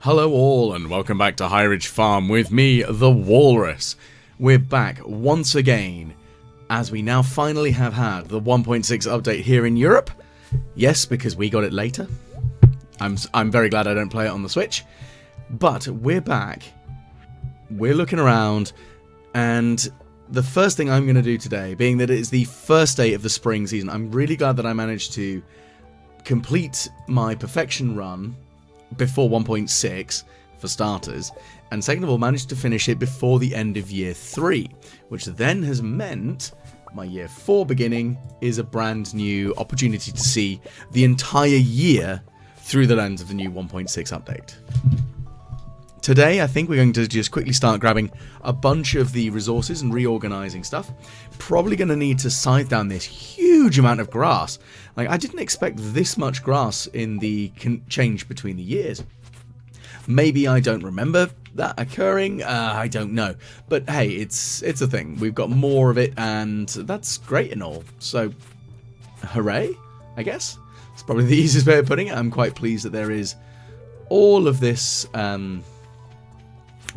Hello all and welcome back to High Ridge Farm with me, the Walrus. We're back once again as we now finally have had the 1.6 update here in Europe. Yes, because we got it later. I'm very glad I don't play it on the Switch. But we're back. We're looking around, and the first thing I'm going to do today, being that it is the first day of the spring season, I'm really glad that I managed to complete my perfection run before 1.6 for starters, and second of all managed to finish it before the end of year 3, which then has meant my year 4 beginning is a brand new opportunity to see the entire year through the lens of the new 1.6 update. Today I think we're going to just quickly start grabbing a bunch of the resources and reorganizing stuff. Probably going to need to scythe down this huge amount of grass. Like, I didn't expect this much grass in the change between the years. Maybe I don't remember that occurring, I don't know. But hey, it's a thing. We've got more of it, and that's great and all. So, hooray, I guess. It's probably the easiest way of putting it. I'm quite pleased that there is all of this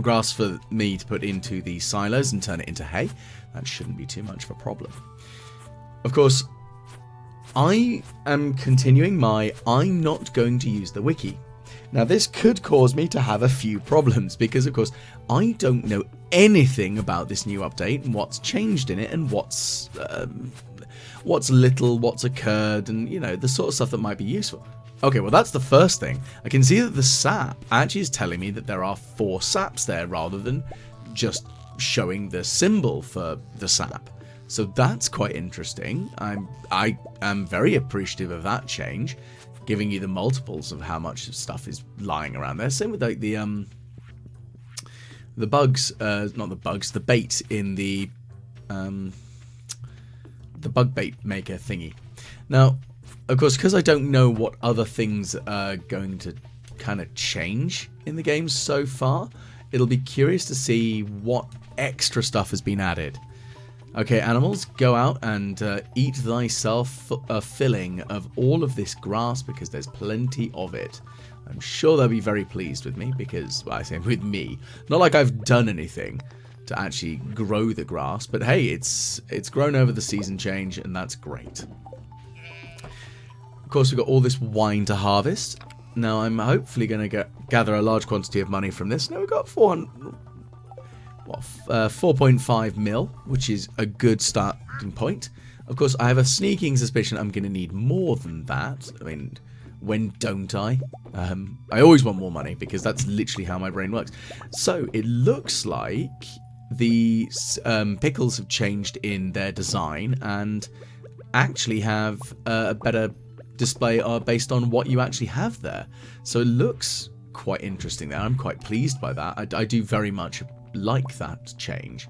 grass for me to put into the silos and turn it into hay. That shouldn't be too much of a problem. Of course, I am continuing my I'm not going to use the wiki. Now this could cause me to have a few problems because of course I don't know anything about this new update and what's changed in it and what's little, what's occurred, and you know, the sort of stuff that might be useful. Okay, well that's the first thing. I can see that the sap actually is telling me that there are 4 saps there rather than just showing the symbol for the sap. So that's quite interesting. I am very appreciative of that change, giving you the multiples of how much stuff is lying around there. Same with like the bugs, not the bugs, the bait in the bug bait maker thingy. Now, of course, because I don't know what other things are going to kind of change in the game so far, it'll be curious to see what extra stuff has been added. Okay, animals, go out and eat thyself a filling of all of this grass because there's plenty of it. I'm sure they'll be very pleased with me because, well, I say with me, not like I've done anything to actually grow the grass, but hey, it's grown over the season change and that's great. Of course, we've got all this wine to harvest. Now, I'm hopefully going to gather a large quantity of money from this. Now, we've got 4.5 mil, which is a good starting point. Of course, I have a sneaking suspicion I'm going to need more than that. I mean, when don't I? I always want more money because that's literally how my brain works. So, it looks like the pickles have changed in their design and actually have a better display are based on what you actually have there. So it looks quite interesting there. I'm quite pleased by that. I do very much like that change,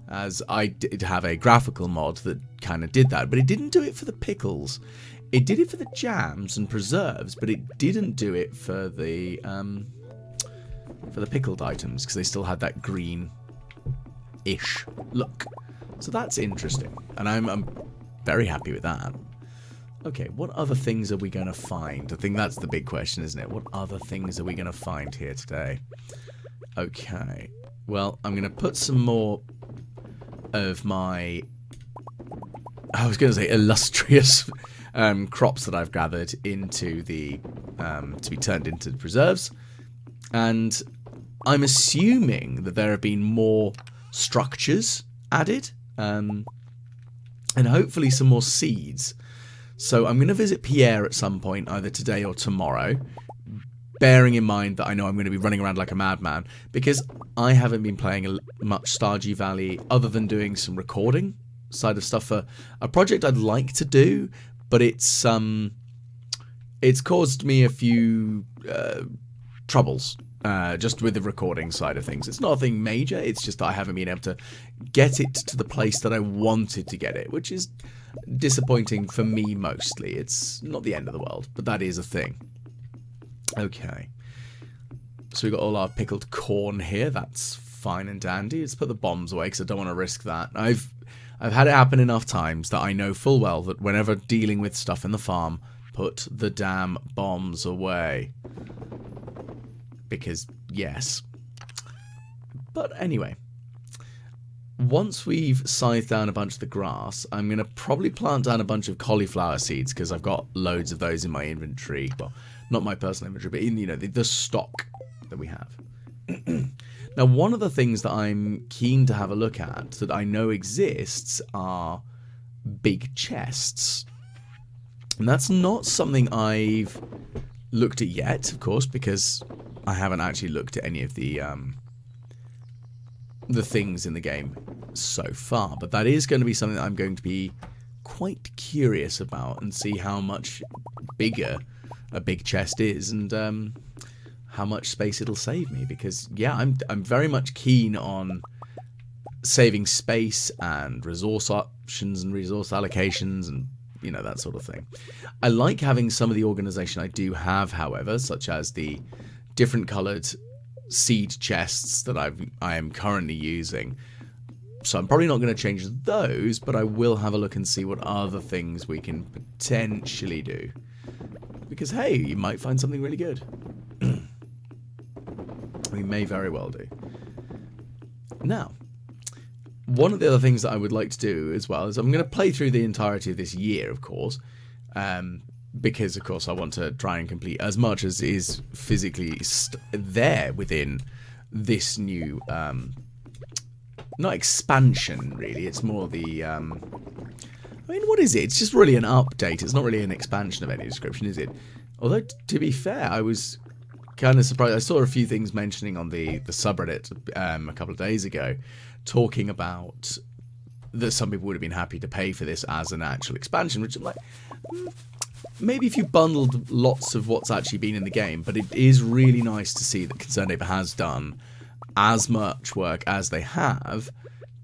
as I did have a graphical mod that kind of did that, but it didn't do it for the pickles. It did it for the jams and preserves, but it didn't do it for the pickled items because they still had that green-ish look. So that's interesting, and I'm very happy with that. Okay, what other things are we going to find? I think that's the big question, isn't it? What other things are we going to find here today? Okay, well, I'm going to put some more of my, I was going to say illustrious crops that I've gathered into the, to be turned into preserves. And I'm assuming that there have been more structures added, and hopefully some more seeds. So I'm going to visit Pierre at some point, either today or tomorrow, bearing in mind that I know I'm going to be running around like a madman, because I haven't been playing much Stardew Valley other than doing some recording side of stuff for a project I'd like to do, but it's caused me a few troubles just with the recording side of things. It's nothing major, it's just that I haven't been able to get it to the place that I wanted to get it, which is disappointing for me mostly. It's not the end of the world, but that is a thing. Okay, so we've got all our pickled corn here. That's fine and dandy. Let's put the bombs away because I don't want to risk that. I've had it happen enough times that I know full well that whenever dealing with stuff in the farm, put the damn bombs away. because yes. But anyway, once we've scythed down a bunch of the grass, I'm going to probably plant down a bunch of cauliflower seeds, because I've got loads of those in my inventory. Well, not my personal inventory, but in, you know, the stock that we have. Now, one of the things that I'm keen to have a look at that I know exists are big chests. And that's not something I've looked at yet, of course, because I haven't actually looked at any of the things in the game so far. But that is going to be something that I'm going to be quite curious about and see how much bigger a big chest is, and how much space it'll save me, because yeah, I'm very much keen on saving space and resource options and resource allocations and, you know, that sort of thing. I like having some of the organization I do have, however, such as the different colored seed chests that I am currently using. So I'm probably not going to change those, but I will have a look and see what other things we can potentially do. Because hey, you might find something really good. We may very well do. Now, one of the other things that I would like to do as well is I'm going to play through the entirety of this year, of course, because, of course, I want to try and complete as much as is physically there within this new, not expansion, really. It's more the, I mean, what is it? It's just really an update. It's not really an expansion of any description, is it? Although, to be fair, I was kind of surprised. I saw a few things mentioning on the subreddit a couple of days ago, talking about that some people would have been happy to pay for this as an actual expansion, which I'm like, maybe if you bundled lots of what's actually been in the game. But it is really nice to see that ConcernedApe has done as much work as they have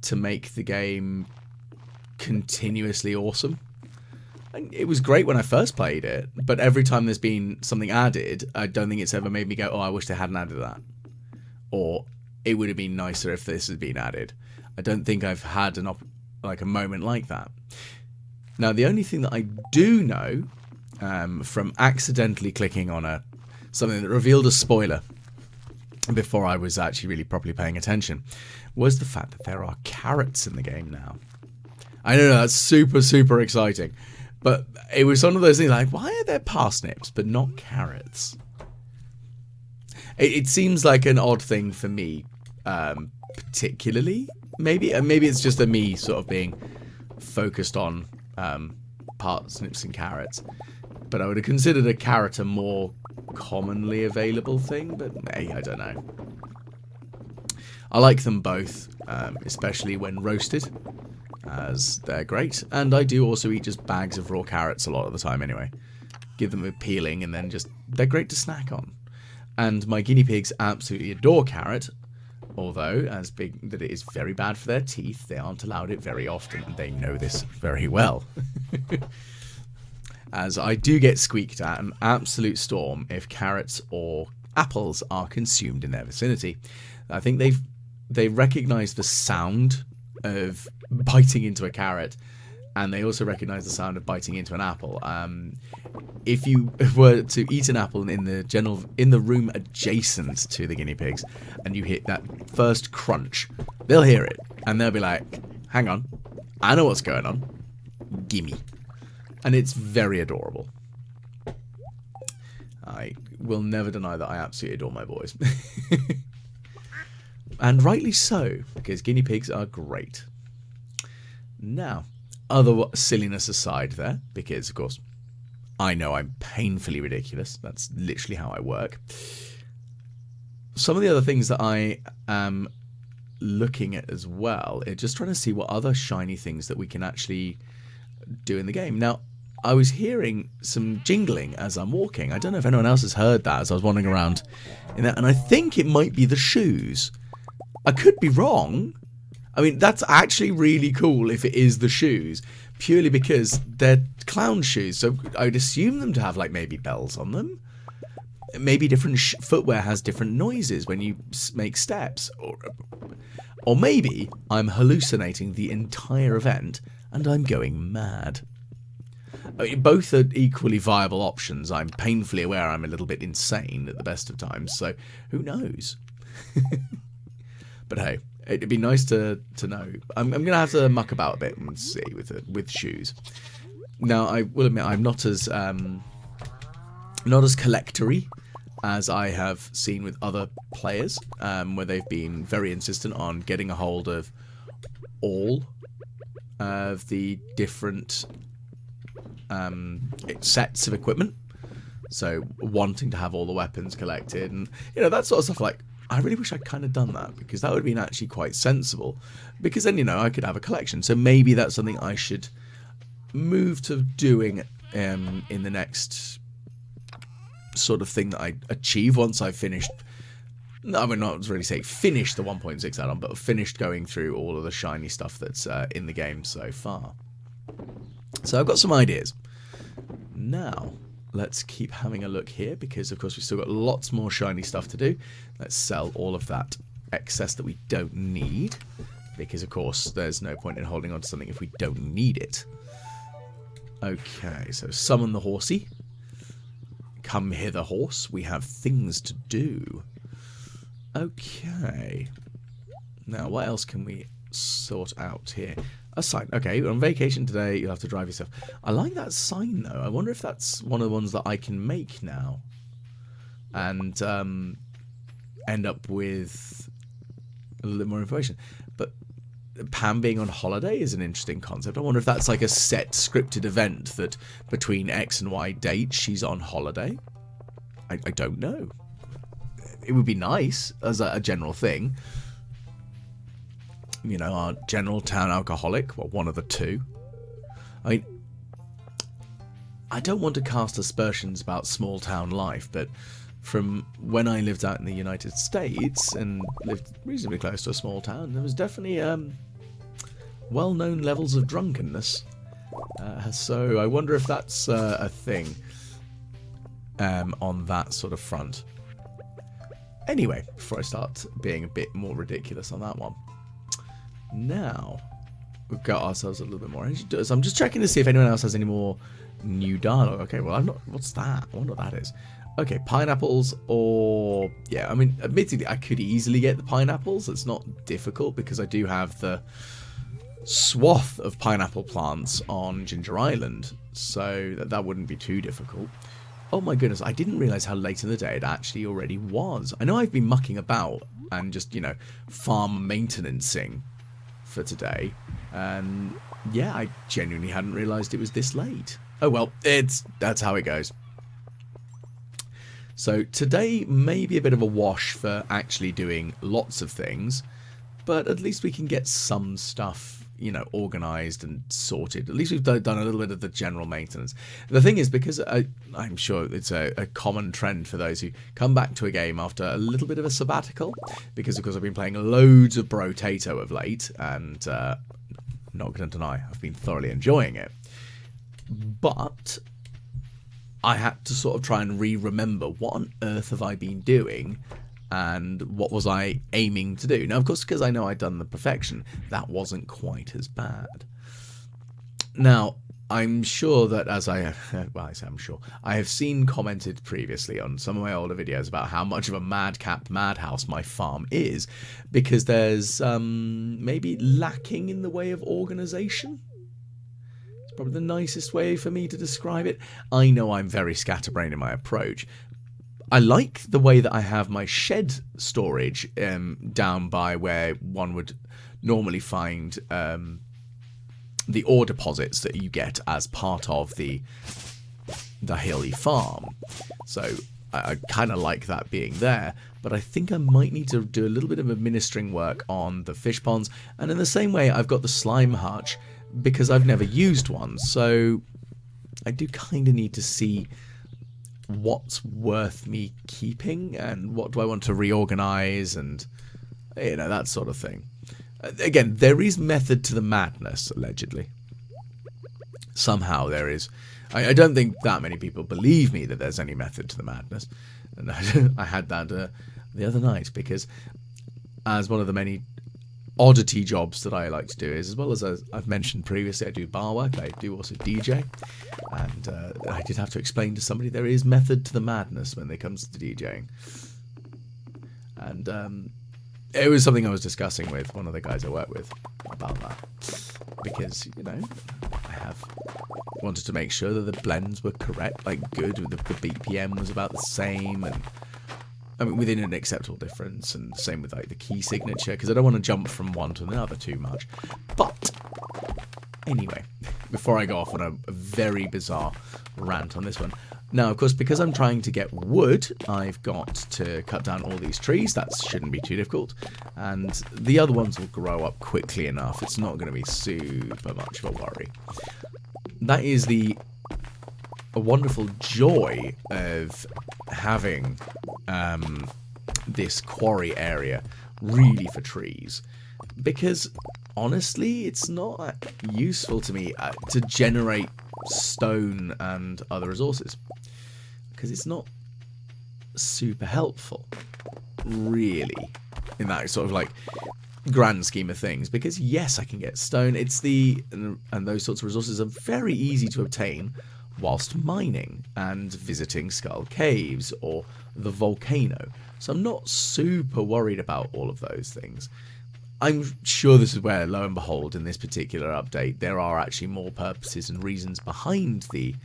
to make the game continuously awesome. And it was great when I first played it, but every time there's been something added, I don't think it's ever made me go, oh, I wish they hadn't added that. Or it would have been nicer if this had been added. I don't think I've had a moment like that. Now, the only thing that I do know from accidentally clicking on something that revealed a spoiler before I was actually really properly paying attention was the fact that there are carrots in the game now. I know that's super, super exciting. But it was one of those things like, why are there parsnips but not carrots? It seems like an odd thing for me, particularly. Maybe it's just me sort of being focused on parsnips and carrots. But I would have considered a carrot a more commonly available thing. But hey, I don't know. I like them both, especially when roasted, as they're great. And I do also eat just bags of raw carrots a lot of the time anyway. Give them a peeling and then they're great to snack on. And my guinea pigs absolutely adore carrot, although as big that it is very bad for their teeth, they aren't allowed it very often. They know this very well. As I do get squeaked at an absolute storm if carrots or apples are consumed in their vicinity. I think they recognise the sound of biting into a carrot, and they also recognise the sound of biting into an apple. If you were to eat an apple in the room adjacent to the guinea pigs, and you hit that first crunch, they'll hear it, and they'll be like, hang on, I know what's going on, gimme. And it's very adorable. I will never deny that I absolutely adore my boys. And rightly so, because guinea pigs are great. Now, other silliness aside there, because, of course, I know I'm painfully ridiculous. That's literally how I work. Some of the other things that I am looking at as well are just trying to see what other shiny things that we can actually do in the game. Now, I was hearing some jingling as I'm walking. I don't know if anyone else has heard that as I was wandering around in that, and I think it might be the shoes. I could be wrong. I mean, that's actually really cool if it is the shoes, purely because they're clown shoes, so I would assume them to have, like, maybe bells on them. Maybe different footwear has different noises when you make steps. Or maybe I'm hallucinating the entire event and I'm going mad. I mean, both are equally viable options. I'm painfully aware I'm a little bit insane at the best of times, so who knows? But hey, it'd be nice to know. I'm going to have to muck about a bit and see with shoes. Now, I will admit I'm not as collectory as I have seen with other players, where they've been very insistent on getting a hold of all of the different sets of equipment. So wanting to have all the weapons collected and, you know, that sort of stuff. Like, I really wish I'd kind of done that, because that would have been actually quite sensible, because then, you know, I could have a collection. So maybe that's something I should move to doing in the next sort of thing that I achieve once I've finished. No, I would not really say finished the 1.6 add-on, but finished going through all of the shiny stuff that's in the game so far. So I've got some ideas. Now, let's keep having a look here, because of course we've still got lots more shiny stuff to do. Let's sell all of that excess that we don't need, because of course there's no point in holding on to something if we don't need it. Okay, so summon the horsey. Come hither, horse. We have things to do. Okay. Now, what else can we sort out here? A sign. Okay, on vacation today, you'll have to drive yourself. I like that sign, though. I wonder if that's one of the ones that I can make now. And end up with a little bit more information. But Pam being on holiday is an interesting concept. I wonder if that's like a set scripted event that between X and Y dates she's on holiday. I don't know. It would be nice as a general thing. You know, our general town alcoholic, well, one of the two. I mean, I don't want to cast aspersions about small town life, but from when I lived out in the United States and lived reasonably close to a small town, there was definitely well-known levels of drunkenness. So I wonder if that's a thing on that sort of front. Anyway, before I start being a bit more ridiculous on that one. Now, we've got ourselves a little bit more energy. So I'm just checking to see if anyone else has any more new dialogue. Okay, well, I'm not... What's that? I wonder what that is. Okay, pineapples or... Yeah, I mean, admittedly, I could easily get the pineapples. It's not difficult because I do have the swath of pineapple plants on Ginger Island. So that wouldn't be too difficult. Oh my goodness, I didn't realise how late in the day it actually already was. I know I've been mucking about and just, you know, farm maintenancing for today. And yeah, I genuinely hadn't realised it was this late. Oh well, that's how it goes. So today may be a bit of a wash for actually doing lots of things, but at least we can get some stuff, you know, organised and sorted. At least we've done a little bit of the general maintenance. The thing is, because I'm sure it's a common trend for those who come back to a game after a little bit of a sabbatical, because of course I've been playing loads of Brotato of late, and not going to deny, I've been thoroughly enjoying it. But I had to sort of try and remember what on earth have I been doing and what was I aiming to do. Now, of course, because I know I'd done the perfection, that wasn't quite as bad. Now, I'm sure that as I I'm sure, I have seen commented previously on some of my older videos about how much of a madhouse my farm is, because there's maybe lacking in the way of organisation. It's probably the nicest way for me to describe it. I know I'm very scatterbrained in my approach. I like the way that I have my shed storage down by where one would normally find the ore deposits that you get as part of the hilly farm. So I kind of like that being there, but I think I might need to do a little bit of administering work on the fish ponds. And in the same way, I've got the slime hutch because I've never used one. So I do kind of need to see what's worth me keeping and what do I want to reorganize and, you know, that sort of thing. Again, there is method to the madness, allegedly. Somehow there is. I don't think that many people believe me that there's any method to the madness. And I had that the other night because, as one of the many oddity jobs that I like to do is, as well as I've mentioned previously, I do bar work, I do also DJ, and I did have to explain to somebody there is method to the madness when it comes to DJing. And it was something I was discussing with one of the guys I work with about that, because, you know, I have wanted to make sure that the blends were correct, like good, the BPM was about the same, and I mean, within an acceptable difference, and the same with like the key signature, because I don't want to jump from one to another too much. But anyway, before I go off on a very bizarre rant on this one, now of course, because I'm trying to get wood, I've got to cut down all these trees. That shouldn't be too difficult, and the other ones will grow up quickly enough. It's not going to be super much of a worry. That is a wonderful joy of having this quarry area really for trees, because honestly it's not useful to me to generate stone and other resources, because it's not super helpful really in that sort of like grand scheme of things. Because yes, I can get stone, and those sorts of resources are very easy to obtain whilst mining and visiting Skull Caves or the volcano. So I'm not super worried about all of those things. I'm sure this is where, lo and behold, in this particular update, there are actually more purposes and reasons behind the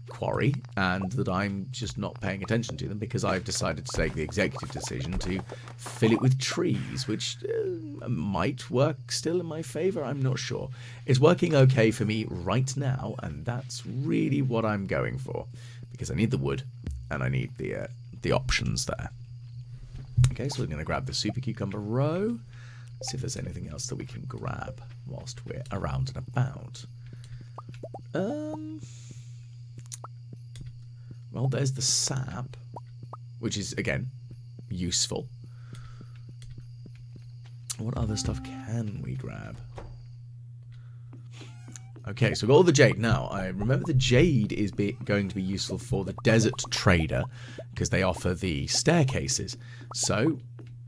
quarry, and that I'm just not paying attention to them because I've decided to take the executive decision to fill it with trees, which might work still in my favour. I'm not sure. It's working okay for me right now, and that's really what I'm going for, because I need the wood and I need the options there. Okay, so we're going to grab the super cucumber row. See if there's anything else that we can grab whilst we're around and about. Well, there's the sap, which is, again, useful. What other stuff can we grab? Okay, so we've got all the jade. Now, I remember the jade is going to be useful for the desert trader, because they offer the staircases. So,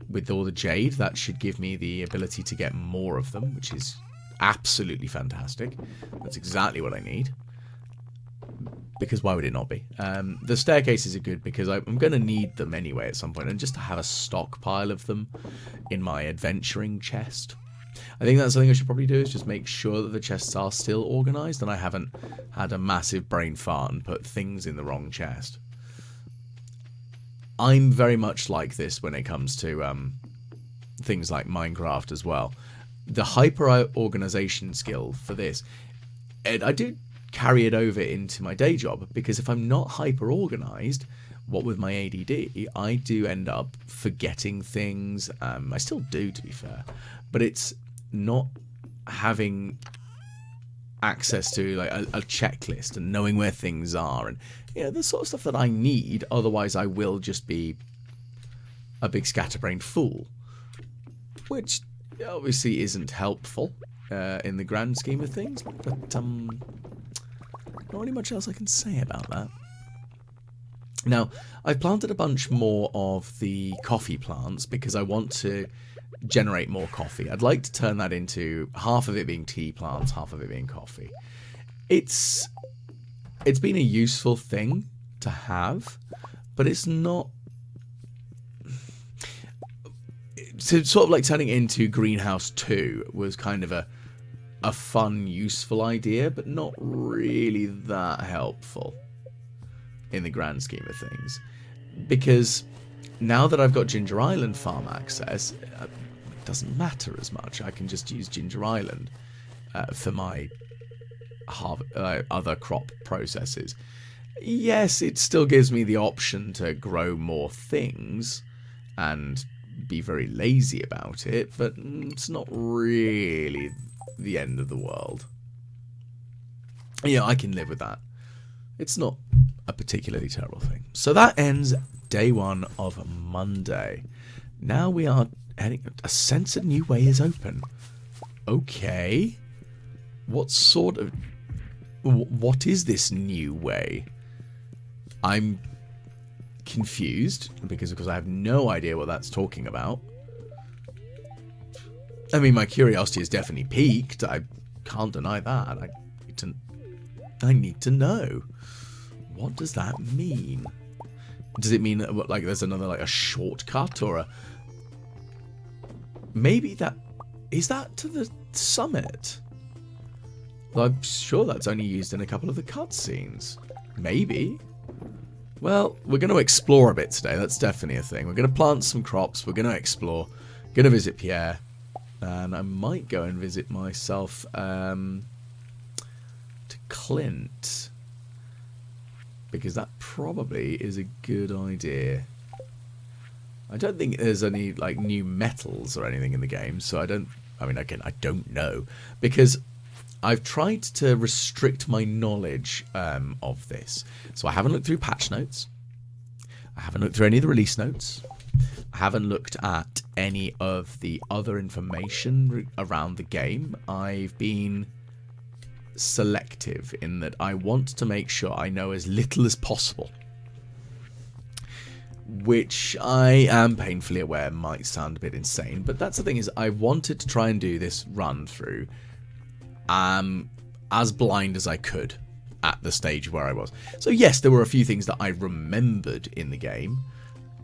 with all the jade, that should give me the ability to get more of them, which is absolutely fantastic. That's exactly what I need. Because why would it not be? The staircases are good because I'm going to need them anyway at some point, and just to have a stockpile of them in my adventuring chest. I think that's something I should probably do, is just make sure that the chests are still organised and I haven't had a massive brain fart and put things in the wrong chest. I'm very much like this when it comes to things like Minecraft as well. The hyper-organisation skill for this, I do carry it over into my day job, because if I'm not hyper-organised, what with my ADD, I do end up forgetting things. I still do, to be fair, but it's not having access to like a checklist and knowing where things are, and the sort of stuff that I need. Otherwise, I will just be a big scatterbrained fool, which obviously isn't helpful in the grand scheme of things. But not really much else I can say about that. Now, I've planted a bunch more of the coffee plants because I want to generate more coffee. I'd like to turn that into half of it being tea plants, half of it being coffee. It's been a useful thing to have, but it's not. So sort of like turning it into Greenhouse 2 was kind of a fun, useful idea, but not really that helpful in the grand scheme of things. Because now that I've got Ginger Island farm access, it doesn't matter as much. I can just use Ginger Island for my other crop processes. Yes, it still gives me the option to grow more things and be very lazy about it, but it's not really the end of the world. I can live with that. It's not a particularly terrible thing. So that ends day one of Monday. Now we are heading. A censored new way is open. Okay. What is this new way? I'm confused because I have no idea what that's talking about. I mean, my curiosity is definitely piqued. I can't deny that. I need to know. What does that mean? Does it mean that, like, there's another, like, a shortcut or a... Maybe that... Is that to the summit? Well, I'm sure that's only used in a couple of the cutscenes. Maybe. Well, we're going to explore a bit today. That's definitely a thing. We're going to plant some crops. We're going to explore. Going to visit Pierre. And I might go and visit myself to Clint. Because that probably is a good idea. I don't think there's any, like, new metals or anything in the game. So I mean, again, I don't know. Because I've tried to restrict my knowledge of this. So I haven't looked through patch notes. I haven't looked through any of the release notes. I haven't looked at any of the other information around the game. I've been selective in that I want to make sure I know as little as possible. Which I am painfully aware might sound a bit insane. But that's the thing, is I wanted to try and do this run through as blind as I could at the stage where I was. So yes, there were a few things that I remembered in the game,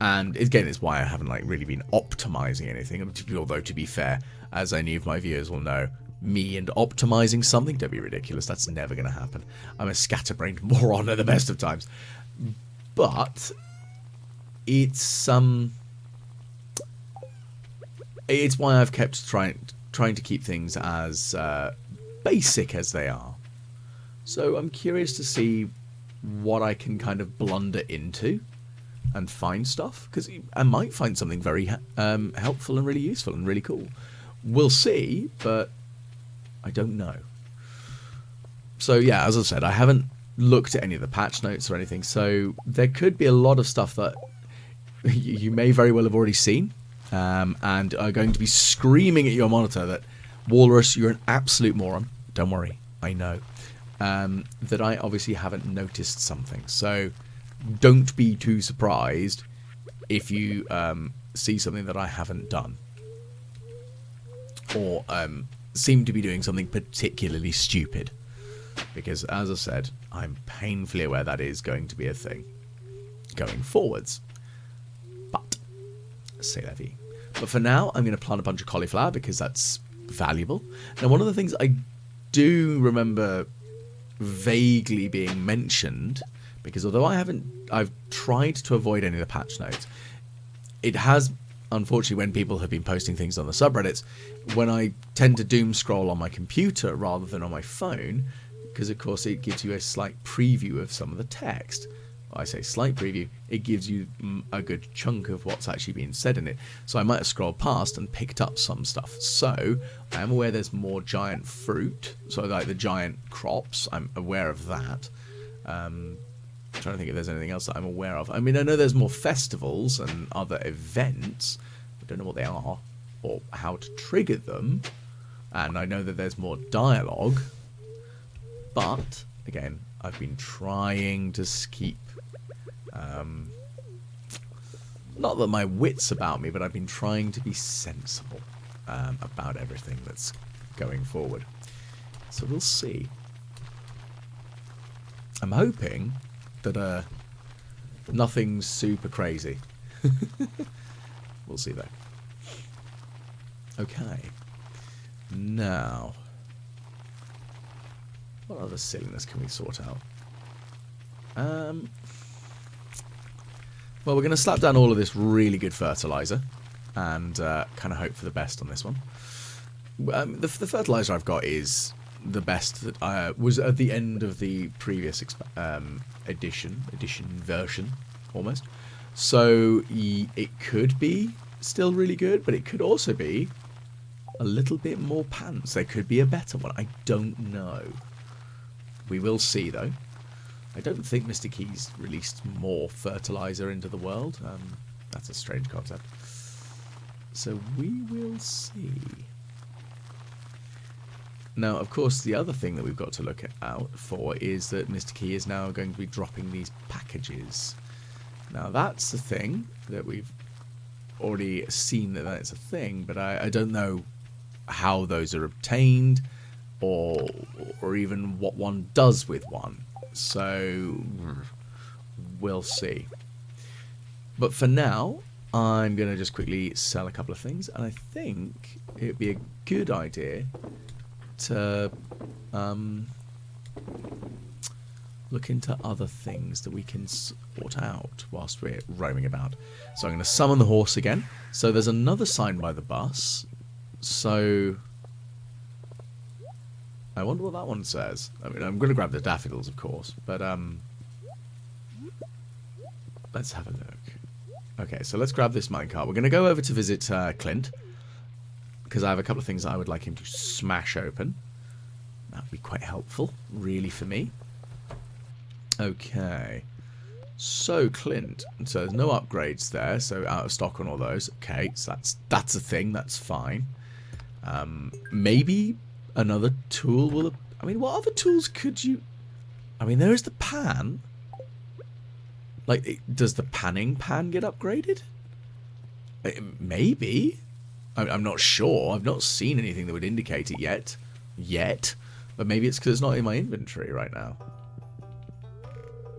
and again, it's why I haven't, like, really been optimizing anything. Although, to be fair, as any of my viewers will know, me and optimizing something, don't be ridiculous, that's never going to happen. I'm a scatterbrained moron at the best of times. But it's why I've kept trying to keep things as basic as they are. So I'm curious to see what I can kind of blunder into and find stuff, because I might find something very helpful and really useful and really cool. We'll see, but I don't know. So yeah, as I said, I haven't looked at any of the patch notes or anything, so there could be a lot of stuff that you may very well have already seen and are going to be screaming at your monitor that, Walrus, you're an absolute moron. Don't worry, I know. That I obviously haven't noticed something. So don't be too surprised if you see something that I haven't done. Or seem to be doing something particularly stupid. Because, as I said, I'm painfully aware that is going to be a thing going forwards. But, c'est la vie. But for now, I'm going to plant a bunch of cauliflower because that's valuable. Now, one of the things I do remember vaguely being mentioned, because although I've tried to avoid any of the patch notes, it has, unfortunately, when people have been posting things on the subreddits, when I tend to doom scroll on my computer rather than on my phone, because of course it gives you a slight preview of some of the text. I say slight preview, it gives you a good chunk of what's actually being said in it. So I might have scrolled past and picked up some stuff. So I am aware there's more giant fruit, so like the giant crops, I'm aware of that. I'm trying to think if there's anything else that I'm aware of. I mean, I know there's more festivals and other events. I don't know what they are or how to trigger them. And I know that there's more dialogue. But, again, I've been trying to keep... not that my wits about me, but I've been trying to be sensible about everything that's going forward. So we'll see. I'm hoping that nothing's super crazy. We'll see though. Okay. Now, what other silliness can we sort out? Well, we're going to slap down all of this really good fertilizer and kind of hope for the best on this one. The fertilizer I've got is the best that was at the end of the previous version, almost. So it could be still really good, but it could also be a little bit more pants. There could be a better one. I don't know. We will see, though. I don't think Mr. Key's released more fertilizer into the world. That's a strange concept. So we will see. Now, of course, the other thing that we've got to look out for is that Mr. Key is now going to be dropping these packages. Now, that's the thing that we've already seen that it's a thing, but I don't know how those are obtained, or even what one does with one. So we'll see. But for now, I'm going to just quickly sell a couple of things, and I think it'd be a good idea to look into other things that we can sort out whilst we're roaming about. So I'm going to summon the horse again. So there's another sign by the bus. So I wonder what that one says. I mean, I'm going to grab the daffodils, of course, but let's have a look. Okay, so let's grab this minecart. We're going to go over to visit Clint, because I have a couple of things that I would like him to smash open. That would be quite helpful, really, for me. Okay. So, Clint. So, there's no upgrades there, so out of stock on all those. Okay, so that's a thing, that's fine. Maybe another tool will... I mean, what other tools could you... I mean, there is the pan. Like, does the panning pan get upgraded? Maybe. I'm not sure. I've not seen anything that would indicate it yet. But maybe it's because it's not in my inventory right now.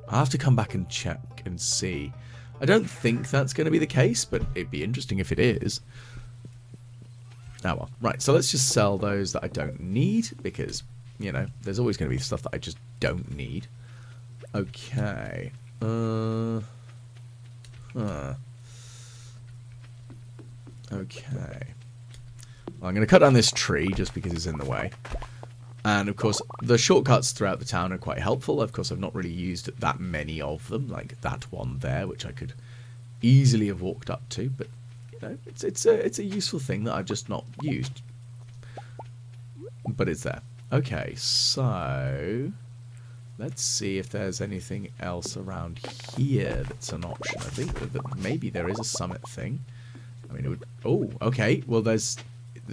I'll have to come back and check and see. I don't think that's going to be the case, but it'd be interesting if it is. Oh well. Right, so let's just sell those that I don't need, because, you know, there's always going to be stuff that I just don't need. Okay. Okay. Well, I'm going to cut down this tree just because it's in the way. And, of course, the shortcuts throughout the town are quite helpful. Of course, I've not really used that many of them, like that one there, which I could easily have walked up to. But, you know, it's a useful thing that I've just not used. But it's there. Okay, so... let's see if there's anything else around here that's an option. I think that maybe there is a summit thing. I mean, it would... oh, okay. Well, there's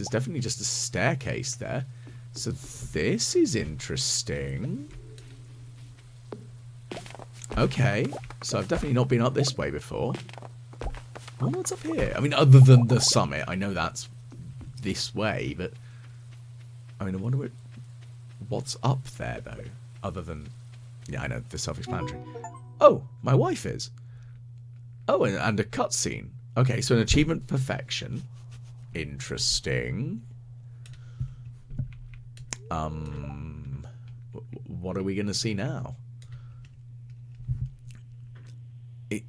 definitely just a staircase there. So this is interesting. Okay. So I've definitely not been up this way before. Oh, what's up here? I mean, other than the summit. I know that's this way, but... I mean, I wonder what's up there, though. Other than... yeah, I know, the self-explanatory. Oh, my wife is. Oh, and a cutscene. Okay, so an achievement perfection. Interesting. What are we going to see now?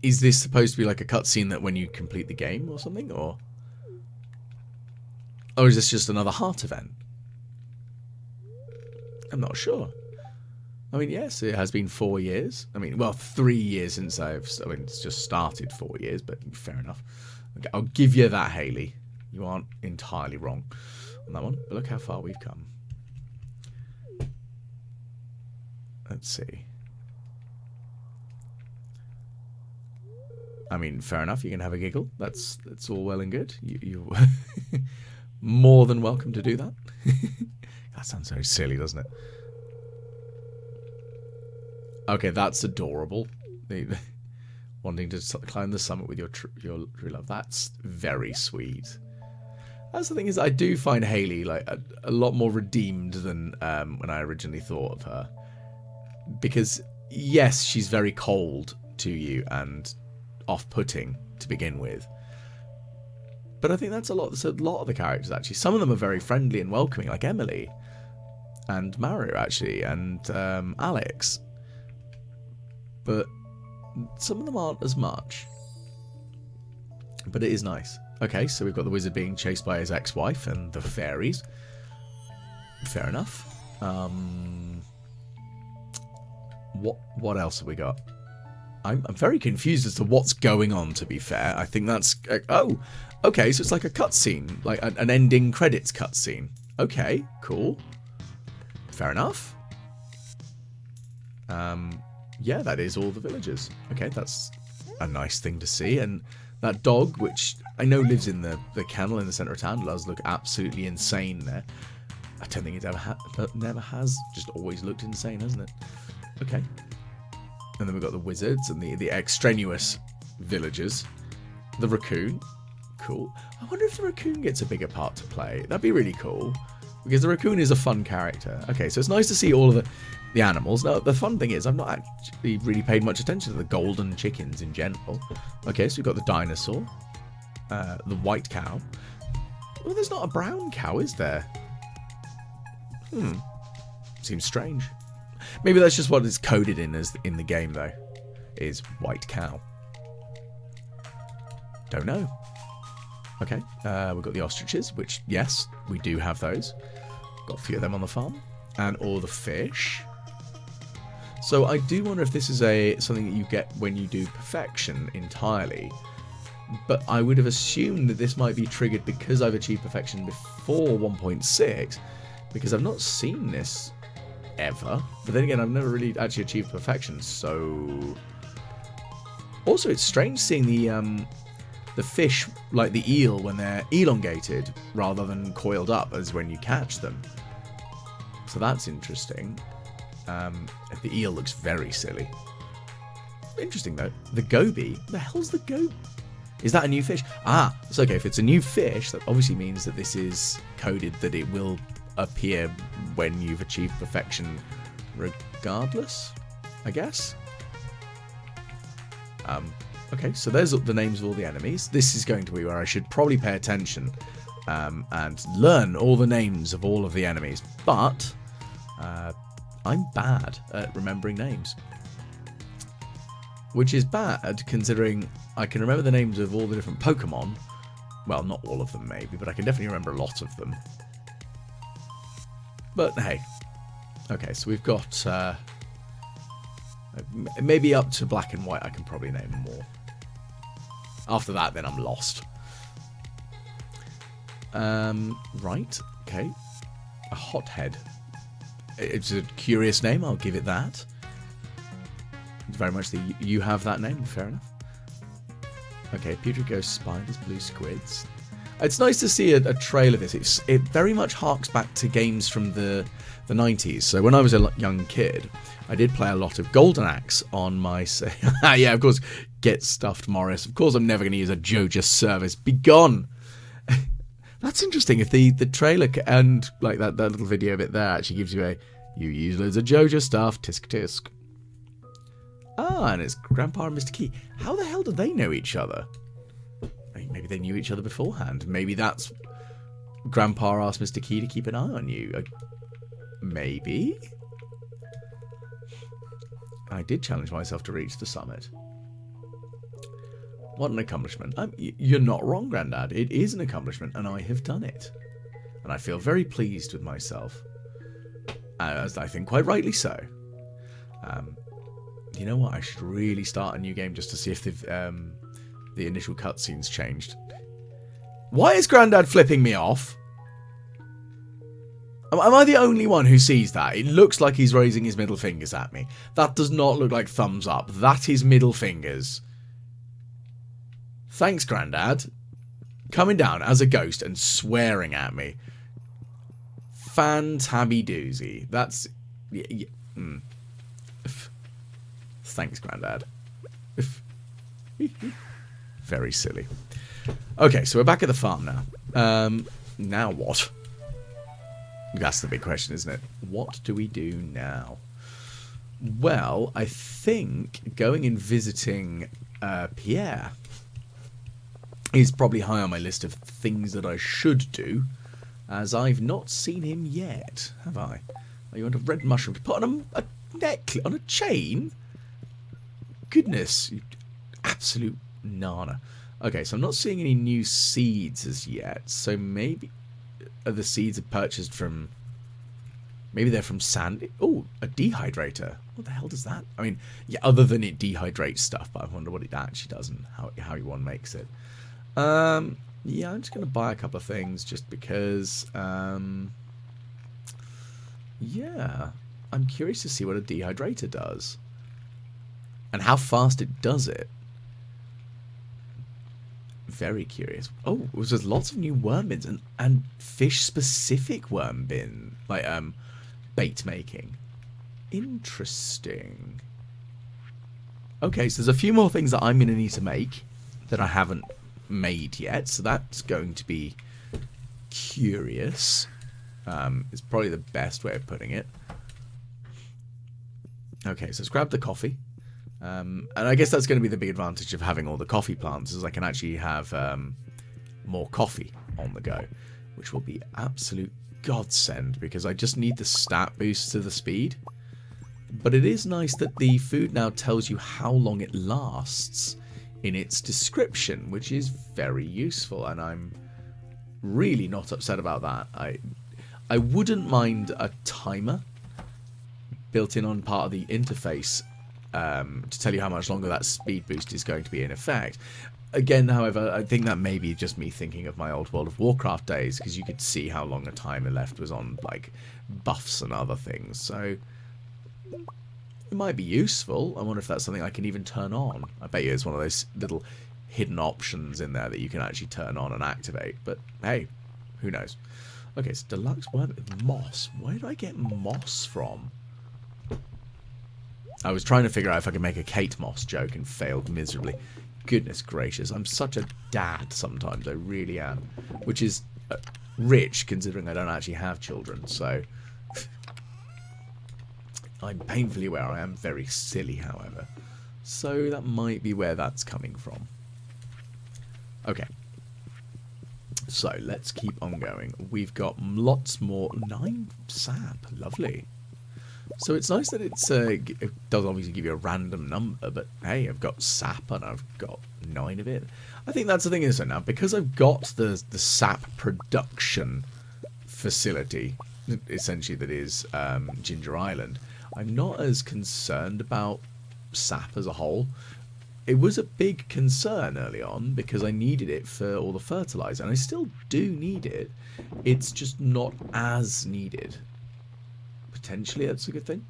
Is this supposed to be like a cutscene that when you complete the game or something? Or is this just another heart event? I'm not sure. I mean, yes, it has been 4 years. I mean, well, 3 years since it's just started 4 years, but fair enough. Okay, I'll give you that, Haley. You aren't entirely wrong on that one. But look how far we've come. Let's see. I mean, fair enough. You can have a giggle. That's all well and good. You're more than welcome to do that. That sounds very silly, doesn't it? Okay, that's adorable. Wanting to climb the summit with your true love. That's very sweet. That's the thing, is I do find Haley like a lot more redeemed than when I originally thought of her. Because, yes, she's very cold to you and off-putting to begin with. But I think that's a lot of the characters, actually. Some of them are very friendly and welcoming, like Emily. And Mario, actually. And Alex. But some of them aren't as much. But it is nice. Okay, so we've got the wizard being chased by his ex-wife and the fairies. Fair enough. What else have we got? I'm very confused as to what's going on, to be fair. I think that's... oh, okay, so it's like a cutscene. Like an ending credits cutscene. Okay, cool. Fair enough. Yeah, that is all the villagers. Okay, that's a nice thing to see. And that dog, which I know lives in the kennel in the centre of town, does look absolutely insane there. I don't think it never has. Just always looked insane, hasn't it? Okay. And then we've got the wizards and the extraneous villagers. The raccoon. Cool. I wonder if the raccoon gets a bigger part to play. That'd be really cool. Because the raccoon is a fun character. Okay, so it's nice to see all of the animals. Now, the fun thing is, I've not actually really paid much attention to the golden chickens in general. Okay, so we've got the dinosaur. The white cow. Well, there's not a brown cow, is there? Seems strange. Maybe that's just what it's coded in as in the game, though. Is white cow. Don't know. Okay, we've got the ostriches, which, yes, we do have those. Got a few of them on the farm. And all the fish. So I do wonder if this is something that you get when you do perfection entirely. But I would have assumed that this might be triggered because I've achieved perfection before 1.6. Because I've not seen this ever. But then again, I've never really actually achieved perfection, so... Also, it's strange seeing the fish, like the eel, when they're elongated rather than coiled up as when you catch them. So that's interesting. The eel looks very silly. Interesting though. The goby? The hell's the goby? Is that a new fish? Ah, it's okay. If it's a new fish, that obviously means that this is coded that it will appear when you've achieved perfection regardless, I guess. Okay, so there's the names of all the enemies. This is going to be where I should probably pay attention and learn all the names of all of the enemies. But I'm bad at remembering names. Which is bad, considering I can remember the names of all the different Pokemon. Well, not all of them, maybe, but I can definitely remember a lot of them. But, hey. Okay, so we've got... maybe up to black and white I can probably name more. After that, then I'm lost. Right, okay. A hothead. It's a curious name, I'll give it that. It's very much you have that name, fair enough. Okay, putrid ghost spiders, blue squids. It's nice to see a trail of this. It very much harks back to games from the 90s. So when I was a young kid, I did play a lot of Golden Axe on my... yeah, of course, get stuffed, Morris. Of course I'm never going to use a Joja service. Be gone! That's interesting. If the trailer and like that little video bit there actually gives you you use loads of Joja stuff, tisk tisk. Ah, and it's Grandpa and Mr. Key. How the hell do they know each other? Maybe they knew each other beforehand. Maybe that's... Grandpa asked Mr. Key to keep an eye on you. Maybe? I did challenge myself to reach the summit. What an accomplishment. You're not wrong, Grandad. It is an accomplishment, and I have done it. And I feel very pleased with myself. As I think quite rightly so. You know what? I should really start a new game just to see if the initial cutscenes changed. Why is Grandad flipping me off? Am I the only one who sees that? It looks like he's raising his middle fingers at me. That does not look like thumbs up. That is middle fingers. Thanks, Grandad. Coming down as a ghost and swearing at me. Fantabby-doozy. That's... Thanks, Grandad. Very silly. Okay, so we're back at the farm now. Now what? That's the big question, isn't it? What do we do now? Well, I think going and visiting Pierre is probably high on my list of things that I should do, as I've not seen him yet, have I? Oh, you want a red mushroom to put on a necklace, on a chain? Goodness, you absolute nana. Okay, so I'm not seeing any new seeds as yet, so maybe the seeds are purchased from... Maybe they're from Sandy. Oh, a dehydrator. What the hell does that... I mean, yeah, other than it dehydrates stuff, but I wonder what it actually does and how one makes it. Yeah, I'm just going to buy a couple of things just because... yeah, I'm curious to see what a dehydrator does. And how fast it does it. Very curious. Oh, there's lots of new worm bins and fish-specific worm bin, like bait making. Interesting. Okay, so there's a few more things that I'm going to need to make that I haven't made yet, so that's going to be curious. It's probably the best way of putting it. Okay, so let's grab the coffee. And I guess that's going to be the big advantage of having all the coffee plants, is I can actually have more coffee on the go, which will be absolute godsend, because I just need the stat boost to the speed. But it is nice that the food now tells you how long it lasts in its description, which is very useful, and I'm really not upset about that. I wouldn't mind a timer built in on part of the interface to tell you how much longer that speed boost is going to be in effect. Again, however, I think that may be just me thinking of my old World of Warcraft days, because you could see how long a timer left was on like buffs and other things, so it might be useful. I wonder if that's something I can even turn on. I bet you it's one of those little hidden options in there that you can actually turn on and activate, but hey, who knows. Okay, so deluxe worm with moss. Where do I get moss from? I was trying to figure out if I could make a Kate Moss joke and failed miserably. Goodness gracious, I'm such a dad sometimes, I really am. Which is rich, considering I don't actually have children, so I'm painfully aware I am very silly, however. So that might be where that's coming from. Okay. So, let's keep on going. We've got lots more. 9 sap. Lovely. So it's nice that it does obviously give you a random number, but hey, I've got sap and I've got 9 of it. I think that's the thing is, so now, because I've got the sap production facility, essentially, that is Ginger Island, I'm not as concerned about sap as a whole. It was a big concern early on because I needed it for all the fertilizer, and I still do need it. It's just not as needed. Potentially, that's a good thing.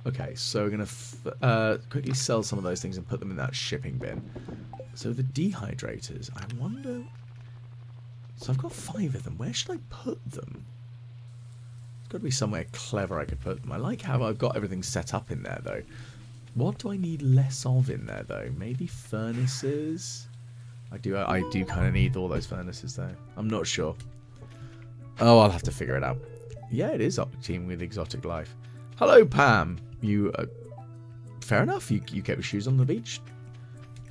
Okay, so we're going to quickly sell some of those things and put them in that shipping bin. So the dehydrators, I wonder... So I've got 5 of them. Where should I put them? There's got to be somewhere clever I could put them. I like how I've got everything set up in there, though. What do I need less of in there, though? Maybe furnaces? I do kind of need all those furnaces, though. I'm not sure. Oh, I'll have to figure it out. Yeah, it is Team with Exotic Life. Hello, Pam. You, fair enough. You kept your shoes on the beach.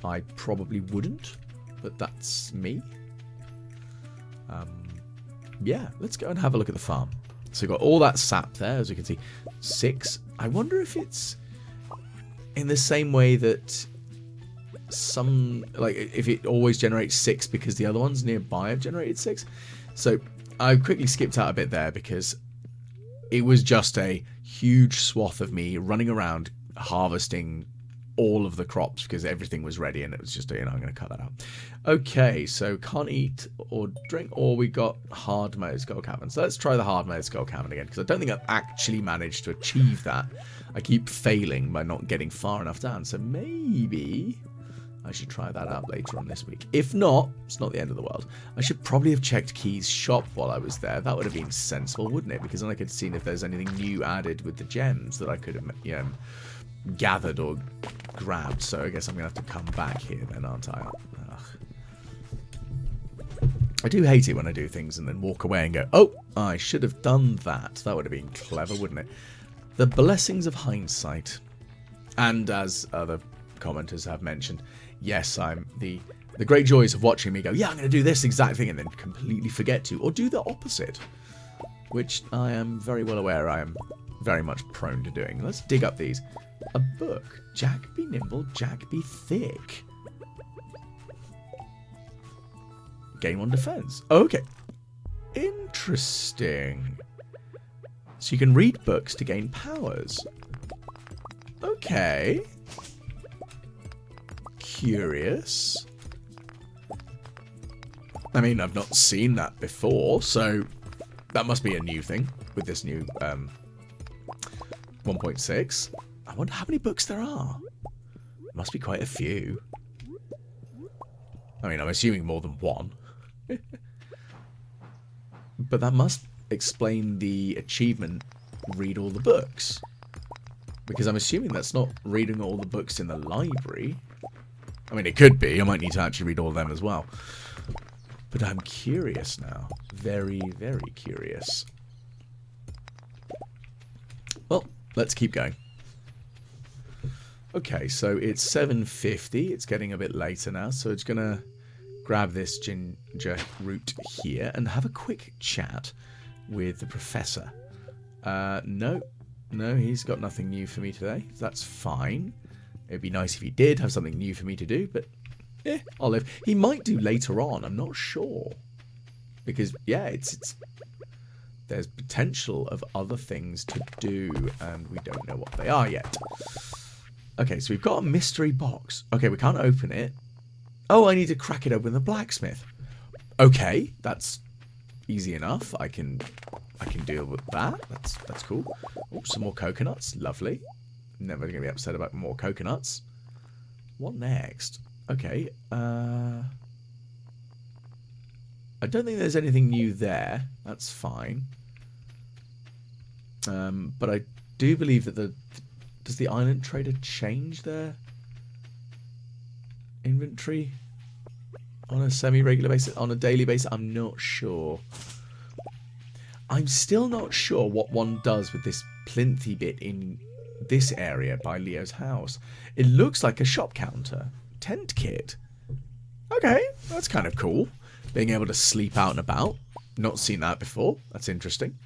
I probably wouldn't, but that's me. Yeah, let's go and have a look at the farm. So we've got all that sap there, as you can see. 6. I wonder if it's in the same way that some, like, if it always generates 6 because the other ones nearby have generated 6. So I quickly skipped out a bit there because it was just a huge swath of me running around harvesting all of the crops because everything was ready, and it was just, you know, I'm going to cut that out. Okay, so can't eat or drink, or we got hard mode skull cavern. So let's try the hard mode skull cavern again, because I don't think I've actually managed to achieve that. I keep failing by not getting far enough down, so maybe I should try that out later on this week. If not, it's not the end of the world. I should probably have checked Key's shop while I was there. That would have been sensible, wouldn't it? Because then I could have seen if there's anything new added with the gems that I could have, you know, gathered or grabbed. So I guess I'm going to have to come back here then, aren't I? Ugh. I do hate it when I do things and then walk away and go, oh, I should have done that. That would have been clever, wouldn't it? The blessings of hindsight. And as other commenters have mentioned, yes, I'm the great joys of watching me go, yeah, I'm going to do this exact thing, and then completely forget to, or do the opposite, which I am very well aware I am very much prone to doing. Let's dig up these. A book. Jack be nimble, Jack be thick. Gain 1 defense. Okay. Interesting. So you can read books to gain powers. Okay. Curious. I mean, I've not seen that before, so that must be a new thing with this new 1.6. I wonder how many books there are. Must be quite a few. I mean, I'm assuming more than 1. But that must explain the achievement, read all the books. Because I'm assuming that's not reading all the books in the library. I mean, it could be. I might need to actually read all of them as well. But I'm curious now. Very, very curious. Well, let's keep going. Okay, so it's 7:50. It's getting a bit later now, so it's going to grab this ginger root here and have a quick chat with the professor. No, he's got nothing new for me today. That's fine. It'd be nice if he did have something new for me to do, but I'll live. He might do later on. I'm not sure. Because, yeah, there's potential of other things to do, and we don't know what they are yet. Okay, so we've got a mystery box. Okay, we can't open it. Oh, I need to crack it open with a blacksmith. Okay, that's easy enough. I can deal with that. That's cool. Oh, some more coconuts. Lovely. Never going to be upset about more coconuts. What next? Okay. I don't think there's anything new there. That's fine. But I do believe that does the island trader change their inventory on a semi-regular basis, on a daily basis? I'm not sure. I'm still not sure what one does with this plinthy bit in this area by Leo's house. It looks like a shop counter. Tent kit. Okay, that's kind of cool. Being able to sleep out and about. Not seen that before. That's interesting.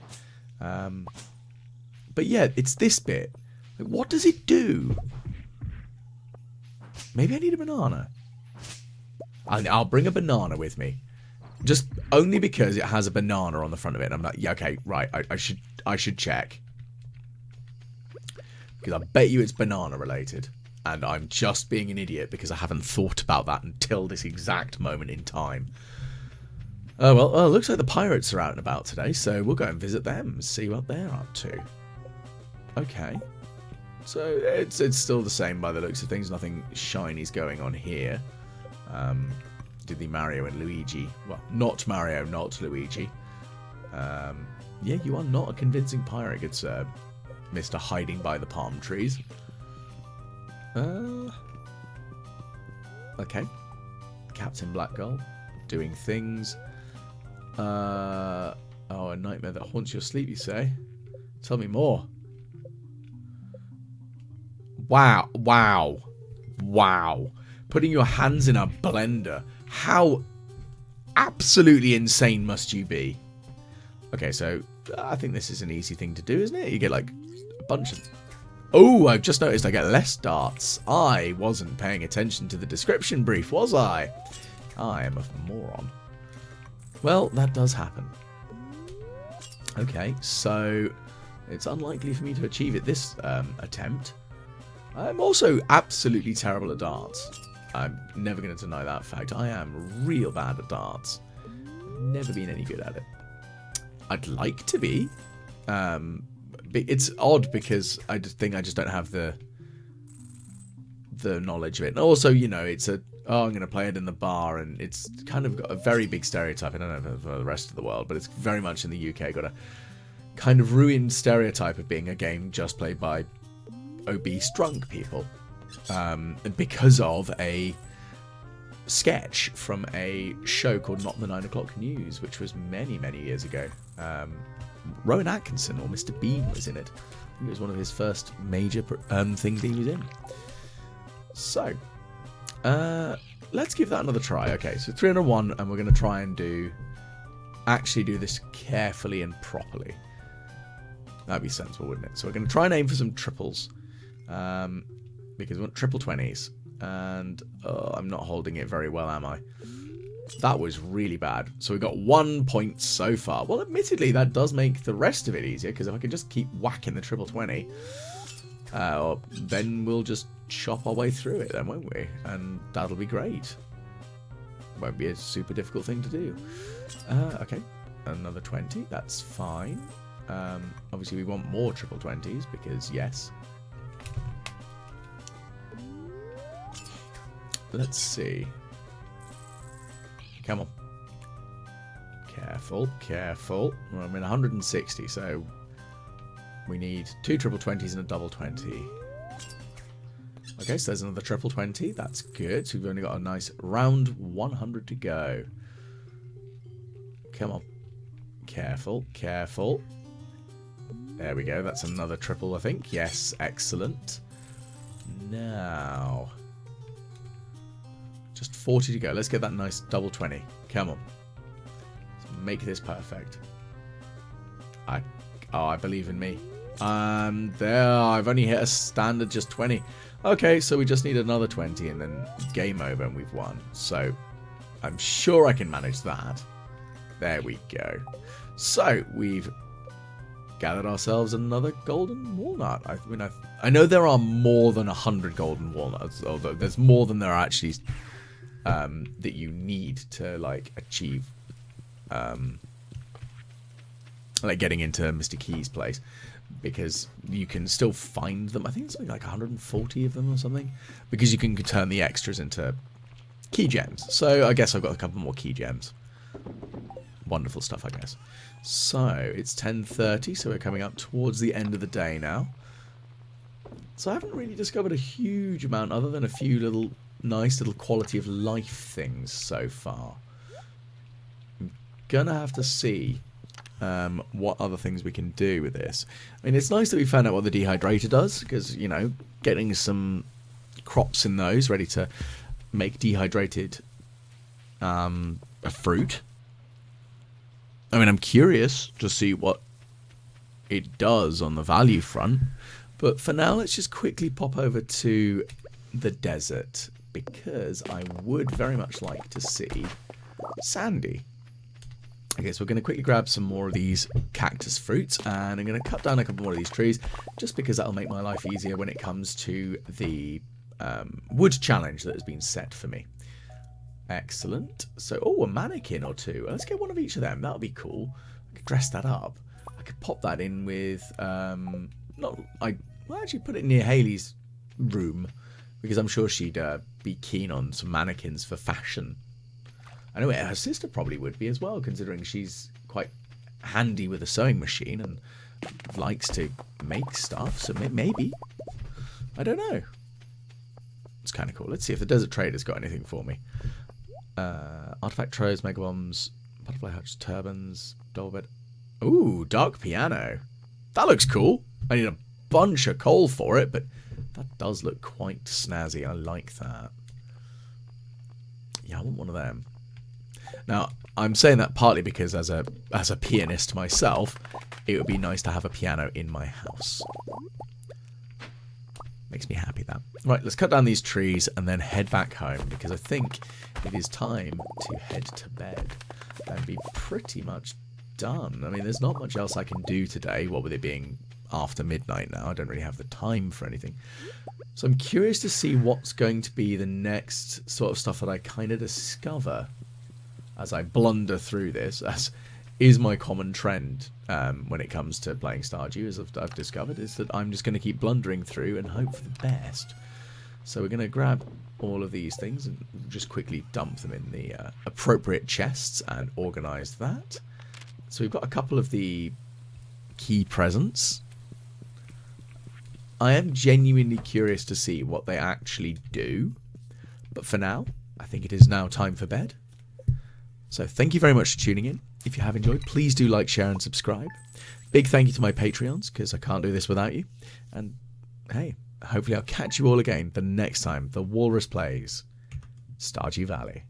But yeah, it's this bit. Like, what does it do? Maybe I need a banana. I'll bring a banana with me. Just only because it has a banana on the front of it. I'm like, yeah, okay, right. I should check. Because I bet you it's banana related. And I'm just being an idiot because I haven't thought about that until this exact moment in time. Oh, well, it looks like the pirates are out and about today, so we'll go and visit them and see what they're up to. Okay. So it's still the same by the looks of things. Nothing shiny's going on here. Did the Mario and Luigi. Well, not Mario, not Luigi. Yeah, you are not a convincing pirate, good sir. Mr. Hiding by the palm trees. Okay. Captain Blackgull. Doing things. Oh, a nightmare that haunts your sleep, you say? Tell me more. Wow. Wow. Wow. Putting your hands in a blender. How absolutely insane must you be? Okay, so I think this is an easy thing to do, isn't it? You get like a bunch of... Oh, I've just noticed I get less darts. I wasn't paying attention to the description brief, was I? I am a moron. Well, that does happen. Okay, so it's unlikely for me to achieve it this attempt. I'm also absolutely terrible at darts. I'm never going to deny that fact. I am real bad at darts. Never been any good at it. I'd like to be. It's odd because I just think I just don't have the knowledge of it. And also, you know, it's I'm going to play it in the bar, and it's kind of got a very big stereotype. I don't know for the rest of the world, but it's very much in the UK got a kind of ruined stereotype of being a game just played by obese drunk people. Because of a sketch from a show called Not the 9 O'Clock News, which was many, many years ago. Rowan Atkinson, or Mr. Bean, was in it. I think it was one of his first major things he was in. So, let's give that another try. Okay, so 301, and we're going to try and actually do this carefully and properly. That'd be sensible, wouldn't it? So we're going to try and aim for some triples. Because we want triple 20s. And I'm not holding it very well, am I? That was really bad. So we got 1 point so far. Well, admittedly, that does make the rest of it easier, because if I can just keep whacking the triple 20, then we'll just chop our way through it then, won't we? And that'll be great. Won't be a super difficult thing to do. Okay, another 20. That's fine. Obviously, we want more triple 20s, because yes. Let's see. Come on. Careful, careful. Well, I'm in 160, so we need 2 triple 20s and a double 20. Okay, so there's another triple 20. That's good. So we've only got a nice round 100 to go. Come on. Careful, careful. There we go. That's another triple, I think. Yes, excellent. Now, just 40 to go. Let's get that nice double 20. Come on. Let's make this perfect. I believe in me. There, I've only hit a standard just 20. Okay, so we just need another 20 and then game over and we've won. So I'm sure I can manage that. There we go. So we've gathered ourselves another golden walnut. I know there are more than 100 golden walnuts, although there's more than there are actually that you need to like achieve like getting into Mr. Key's place, because you can still find them. I think it's like 140 of them or something, because you can turn the extras into key gems. So I guess I've got a couple more key gems. Wonderful stuff, I guess. So it's 10:30, so we're coming up towards the end of the day now. So I haven't really discovered a huge amount other than a few little nice little quality of life things so far. I'm gonna have to see what other things we can do with this. I mean, it's nice that we found out what the dehydrator does, because, you know, getting some crops in those ready to make dehydrated a fruit. I mean, I'm curious to see what it does on the value front. But for now, let's just quickly pop over to the desert, because I would very much like to see Sandy. Okay, so we're going to quickly grab some more of these cactus fruits, and I'm going to cut down a couple more of these trees, just because that'll make my life easier when it comes to the wood challenge that has been set for me. Excellent. So, oh, a mannequin or two. Let's get one of each of them. That'll be cool. I could dress that up. I could pop that in with, well, actually put it near Hayley's room, because I'm sure she'd be keen on some mannequins for fashion. I know her sister probably would be as well, considering she's quite handy with a sewing machine and likes to make stuff. So maybe. I don't know. It's kind of cool. Let's see if the Desert Trader's got anything for me. Artifact Troves, Mega Bombs, Butterfly Hutch Turbans, Dolbed. Ooh, Dark Piano. That looks cool. I need a bunch of coal for it, but that does look quite snazzy. I like that. Yeah, I want one of them. Now, I'm saying that partly because as a pianist myself, it would be nice to have a piano in my house. Makes me happy, that. Right, let's cut down these trees and then head back home, because I think it is time to head to bed and be pretty much done. I mean, there's not much else I can do today, what with it being after midnight now. I don't really have the time for anything. So I'm curious to see what's going to be the next sort of stuff that I kind of discover as I blunder through this, as is my common trend when it comes to playing Stardew, as I've discovered, is that I'm just going to keep blundering through and hope for the best. So we're going to grab all of these things and just quickly dump them in the appropriate chests and organise that. So we've got a couple of the key presents. I am genuinely curious to see what they actually do, but for now, I think it is now time for bed. So thank you very much for tuning in. If you have enjoyed, please do like, share, and subscribe. Big thank you to my Patreons, because I can't do this without you. And hey, hopefully I'll catch you all again the next time the Walrus plays Stardew Valley.